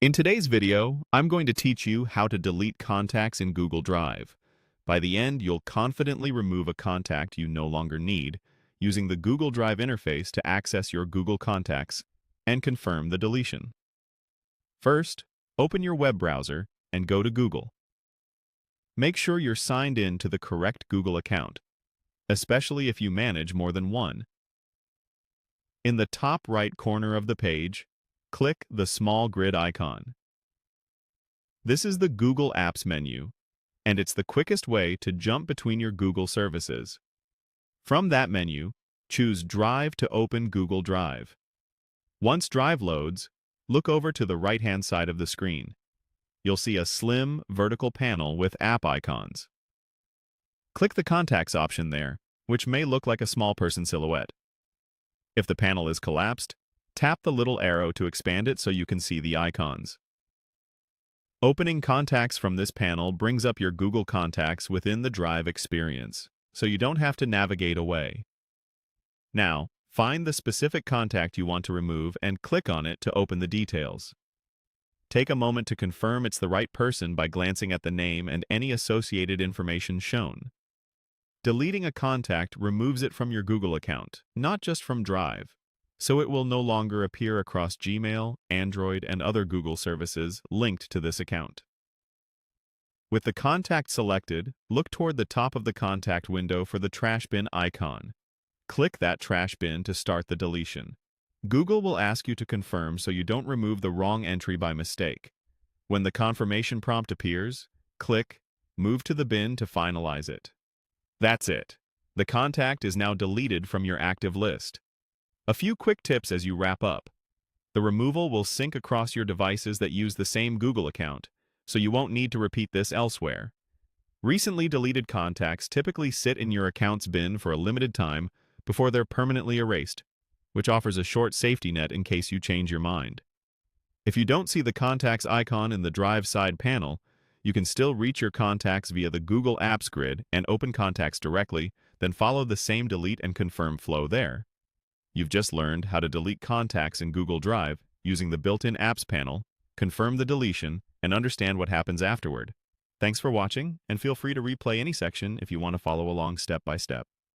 In today's video, I'm going to teach you how to delete contacts in Google Drive. By the end, you'll confidently remove a contact you no longer need using the Google Drive interface to access your Google contacts and confirm the deletion. First, open your web browser and go to Google. Make sure you're signed in to the correct Google account, especially if you manage more than one. In the top right corner of the page, click the small grid icon. This is the Google Apps menu, and it's the quickest way to jump between your Google services. From that menu, choose Drive to open Google Drive. Once Drive loads, look over to the right-hand side of the screen. You'll see a slim, vertical panel with app icons. Click the Contacts option there, which may look like a small person silhouette. If the panel is collapsed, tap the little arrow to expand it so you can see the icons. Opening Contacts from this panel brings up your Google contacts within the Drive experience, so you don't have to navigate away. Now, find the specific contact you want to remove and click on it to open the details. Take a moment to confirm it's the right person by glancing at the name and any associated information shown. Deleting a contact removes it from your Google account, not just from Drive, so it will no longer appear across Gmail, Android, and other Google services linked to this account. With the contact selected, look toward the top of the contact window for the trash bin icon. Click that trash bin to start the deletion. Google will ask you to confirm so you don't remove the wrong entry by mistake. When the confirmation prompt appears, click Move to the bin to finalize it. That's it. The contact is now deleted from your active list. A few quick tips as you wrap up. The removal will sync across your devices that use the same Google account, so you won't need to repeat this elsewhere. Recently deleted contacts typically sit in your account's bin for a limited time before they're permanently erased, which offers a short safety net in case you change your mind. If you don't see the contacts icon in the Drive side panel, you can still reach your contacts via the Google Apps grid and open contacts directly, then follow the same delete and confirm flow there. You've just learned how to delete contacts in Google Drive using the built-in Apps panel, confirm the deletion, and understand what happens afterward. Thanks for watching, and feel free to replay any section if you want to follow along step by step.